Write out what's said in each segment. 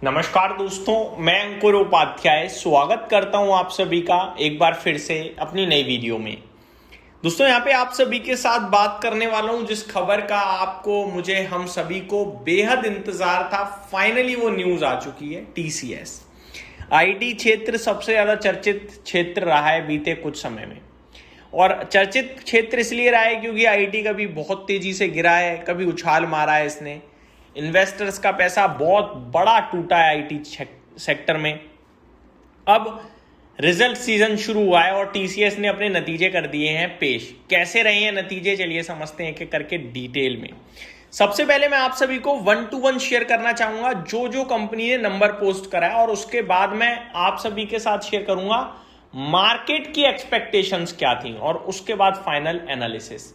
नमस्कार दोस्तों, मैं अंकुर उपाध्याय स्वागत करता हूं आप सभी का एक बार फिर से अपनी नई वीडियो में। दोस्तों, यहां पे आप सभी के साथ बात करने वाला हूं जिस खबर का आपको, मुझे, हम सभी को बेहद इंतजार था। फाइनली वो न्यूज आ चुकी है। टीसीएस आईटी क्षेत्र सबसे ज्यादा चर्चित क्षेत्र रहा है बीते कुछ समय में, और चर्चित क्षेत्र इसलिए रहा है क्योंकि आईटी कभी बहुत तेजी से गिरा है, कभी उछाल मारा है इसने। इन्वेस्टर्स का पैसा बहुत बड़ा टूटा है आईटी सेक्टर में। अब रिजल्ट सीजन शुरू हुआ है और टीसीएस ने अपने नतीजे कर दिए हैं पेश। कैसे रहे हैं नतीजे, चलिए समझते हैं एक एक करके डिटेल में। सबसे पहले मैं आप सभी को 1 to 1 शेयर करना चाहूंगा जो जो कंपनी ने नंबर पोस्ट करा है, और उसके बाद मैं आप सभी के साथ शेयर करूंगा मार्केट की एक्सपेक्टेशंस क्या थी, और उसके बाद फाइनल एनालिसिस।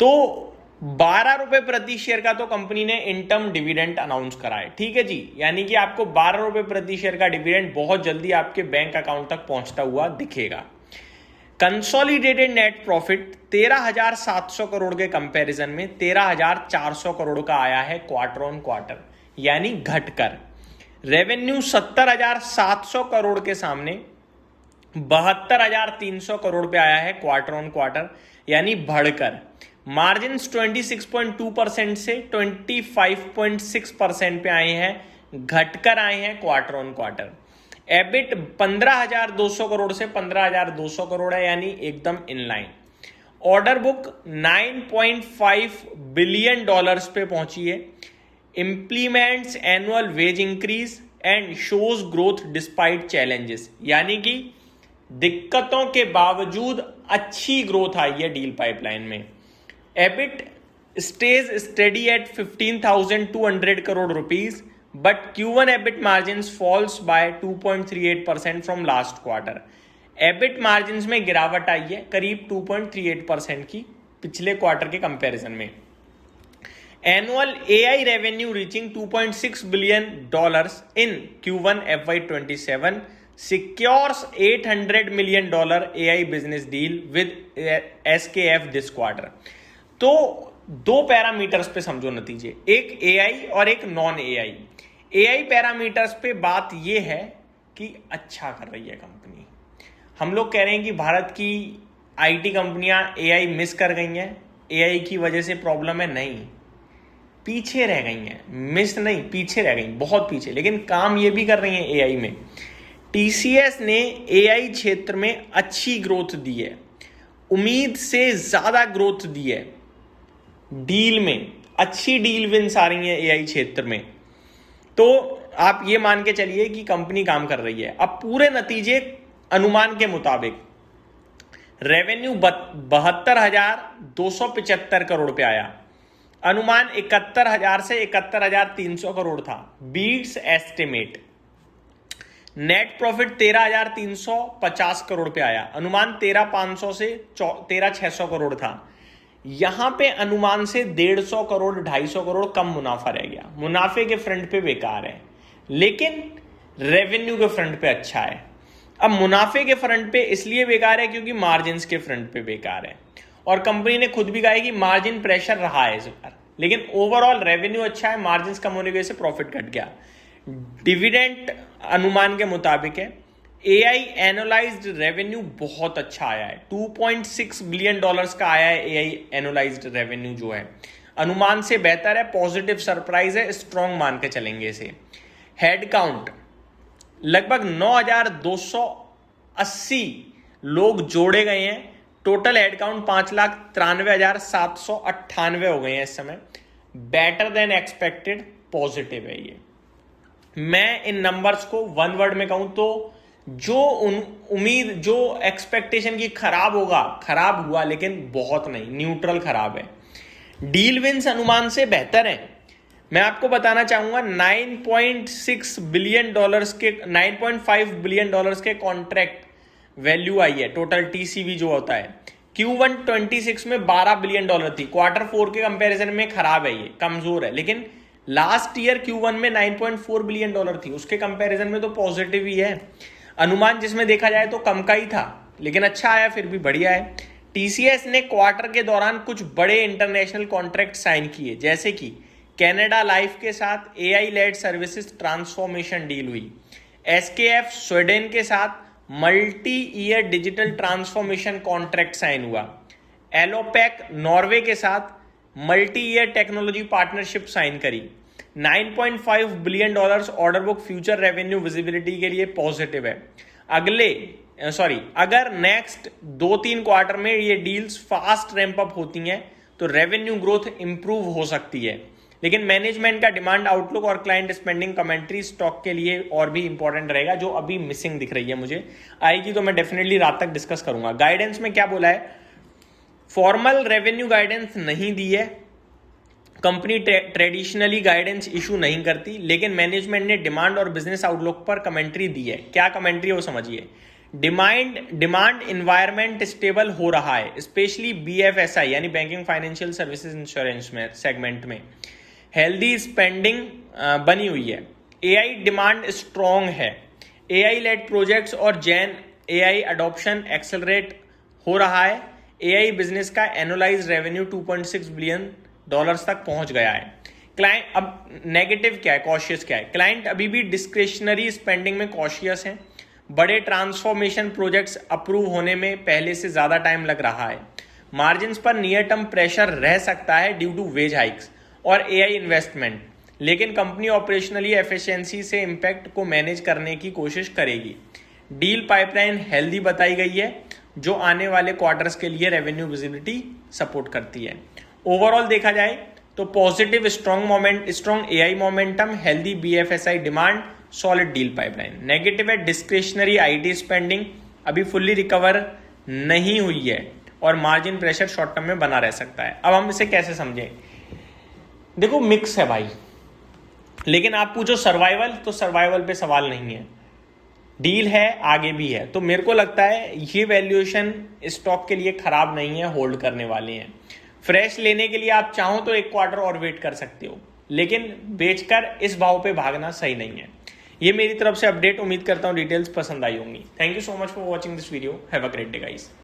तो 12 रुपए प्रति शेयर का तो कंपनी ने इंटर्म डिविडेंड अनाउंस करा है, ठीक है जी। यानी कि आपको 12 रुपए प्रति शेयर का डिविडेंड बहुत जल्दी आपके बैंक अकाउंट तक पहुंचता हुआ दिखेगा। कंसोलिडेटेड नेट प्रॉफिट 13,700 करोड़ के कंपैरिजन में 13,400 करोड़ का आया है क्वार्टर ऑन क्वार्टर, यानी घटकर। रेवेन्यू 70,700 करोड़ के सामने 72,300 करोड़ पे आया है क्वार्टर ऑन क्वार्टर, यानी बढ़कर। मार्जिन 26.2% से 25.6% पे आए हैं, घटकर आए हैं quarter on quarter. EBIT 15,200 crore से 15,200 करोड़ है, यानी एकदम inline. Order book 9.5 billion dollars पे पहुंची है। Implements annual wage increase and shows growth despite challenges, यानी कि दिक्कतों के बावजूद अच्छी ग्रोथ आई है डील पाइपलाइन में। EBIT stays steady at 15,200 crore rupees, but Q1 EBIT margins falls by 2.38% from last quarter. EBIT margins में गिरावट आई है करीब 2.38% की पिछले क्वार्टर के कंपैरिजन में। Annual AI revenue reaching $2.6 billion in Q1 FY27 secures $800 million AI business deal with SKF this quarter. तो दो पैरामीटर्स पे समझो नतीजे, एक एआई और एक नॉन एआई। एआई पैरामीटर्स पे बात ये है कि अच्छा कर रही है कंपनी। हम लोग कह रहे हैं कि भारत की आईटी कंपनियां एआई मिस कर गई हैं, एआई की वजह से प्रॉब्लम है। नहीं, पीछे रह गई हैं। मिस नहीं, पीछे रह गई, बहुत पीछे, लेकिन काम ये भी कर रही हैं एआई में। टीसीएस ने एआई क्षेत्र में अच्छी ग्रोथ दी है, उम्मीद से ज्यादा ग्रोथ दी है। डील में अच्छी डील विंस आ रही है एआई क्षेत्र में, तो आप ये मान के चलिए कि कंपनी काम कर रही है। अब पूरे नतीजे अनुमान के मुताबिक रेवेन्यू 72,275 करोड़ पे आया। अनुमान 71,000 से 71,300 करोड़ था, beats estimate. Net profit 13,350 crore पे आया। अनुमान 13,500 से 13,600 करोड़ था। यहां पे अनुमान से 150 करोड़ 250 करोड़ कम मुनाफा रह गया। मुनाफे के फ्रंट पे बेकार है, लेकिन रेवेन्यू के फ्रंट पे अच्छा है। अब मुनाफे के फ्रंट पे इसलिए बेकार है क्योंकि मार्जिन के फ्रंट पे बेकार है, और कंपनी ने खुद भी कहा है कि मार्जिन प्रेशर रहा है इस बार, लेकिन ओवरऑल रेवेन्यू अच्छा है। मार्जिन कम होने की वजह से प्रॉफिट घट गया। डिविडेंड अनुमान के मुताबिक है। एआई एनुअलाइज्ड रेवेन्यू बहुत अच्छा आया है, $2.6 बिलियन का आया है एआई एनुअलाइज्ड रेवेन्यू जो है, अनुमान से बेहतर है। पॉजिटिव सरप्राइज है, स्ट्रॉन्ग मान के चलेंगे इसे। हेड काउंट लगभग 9,280 लोग जोड़े गए हैं। टोटल हेड काउंट 5,93,798 हो गए हैं इस समय। बेटर देन एक्सपेक्टेड, पॉजिटिव है ये। मैं इन नंबर्स को वन वर्ड में कहूं तो जो उम्मीद, जो एक्सपेक्टेशन की खराब होगा, खराब हुआ, लेकिन बहुत नहीं, न्यूट्रल खराब है। डील विंस अनुमान से बेहतर है। मैं आपको बताना चाहूंगा 9.6 बिलियन डॉलर्स के 9.5 बिलियन डॉलर्स के कॉन्ट्रैक्ट वैल्यू आई है। टोटल टीसीवी जो होता है Q1 26 में 12 बिलियन डॉलर थी। क्वार्टर 4 के कंपैरिजन में खराब है, ये कमजोर है, लेकिन लास्ट ईयर Q1 में 9.4 बिलियन डॉलर थी, उसके कंपैरिजन में तो पॉजिटिव ही है। अनुमान जिसमें देखा जाए तो कम का ही था, लेकिन अच्छा आया, फिर भी बढ़िया है। टीसीएस ने क्वार्टर के दौरान कुछ बड़े इंटरनेशनल कॉन्ट्रैक्ट साइन किए, जैसे कि कनाडा लाइफ के साथ AI led services transformation deal हुई। SKF स्वीडन के साथ multi year digital transformation contract sign हुआ। एलोपैक नॉर्वे के साथ multi year technology partnership sign करी। $9.5 billion order book future revenue visibility के लिए पॉजिटिव है। अगर नेक्स्ट 2-3 क्वार्टर में ये डील्स फास्ट रैंप अप होती हैं तो रेवेन्यू ग्रोथ इंप्रूव हो सकती है। लेकिन मैनेजमेंट का डिमांड आउटलुक और क्लाइंट स्पेंडिंग कमेंट्री स्टॉक के लिए और भी इंपॉर्टेंट रहेगा, जो अभी मिसिंग दिख रही है मुझे। आएगी तो मैं डेफिनेटली रात तक डिस्कस करूंगा। गाइडेंस में क्या बोला है, फॉर्मल रेवेन्यू गाइडेंस नहीं दी है। कंपनी ट्रेडिशनली गाइडेंस इशू नहीं करती, लेकिन मैनेजमेंट ने डिमांड और बिजनेस आउटलुक पर कमेंट्री दी है। क्या कमेंट्री है वो समझिए। डिमांड इन्वायरमेंट स्टेबल हो रहा है, स्पेशली BFSI यानी बैंकिंग फाइनेंशियल सर्विसेज इंश्योरेंस में सेगमेंट में हेल्दी स्पेंडिंग बनी हुई है। AI डिमांड स्ट्रॉन्ग है। AI लेड प्रोजेक्ट्स और जेन AI अडॉप्शन एक्सेलरेट हो रहा है। AI बिजनेस का एनुअलाइज रेवेन्यू $2.6 बिलियन तक पहुंच गया है। क्लाइंट अब नेगेटिव क्या है, कॉशियस क्या है, क्लाइंट अभी भी डिस्क्रिशनरी स्पेंडिंग में कॉशियस है। बड़े ट्रांसफॉर्मेशन प्रोजेक्ट्स अप्रूव होने में पहले से ज्यादा टाइम लग रहा है। मार्जिन्स पर नियर टर्म प्रेशर रह सकता है ड्यू टू वेज हाइक्स और AI इन्वेस्टमेंट, लेकिन कंपनी ऑपरेशनली एफिशिएंसी से इंपैक्ट को मैनेज करने की कोशिश करेगी। डील पाइपलाइन हेल्दी बताई गई है, जो आने वाले क्वार्टर्स के लिए रेवेन्यू विजिबिलिटी सपोर्ट करती है। ओवरऑल देखा जाए तो positive strong AI momentum, healthy BFSI demand, solid deal pipeline. Negative है डिस्क्रिशनरी IT स्पेंडिंग अभी फुल्ली रिकवर नहीं हुई है और मार्जिन प्रेशर शॉर्ट टर्म में बना रह सकता है। अब हम इसे कैसे समझें, देखो मिक्स है भाई, लेकिन आप पूछो सर्वाइवल तो सर्वाइवल पे सवाल नहीं है। डील है, आगे भी है, तो मेरे को लगता है ये वैल्यूएशन स्टॉक के लिए खराब नहीं है, होल्ड करने वाले हैं। फ्रेश लेने के लिए आप चाहो तो 1 क्वार्टर और वेट कर सकते हो, लेकिन बेचकर इस भाव पे भागना सही नहीं है। ये मेरी तरफ से अपडेट, उम्मीद करता हूँ डिटेल्स पसंद आई होंगी। Thank you so much for watching this video. Have a great day guys.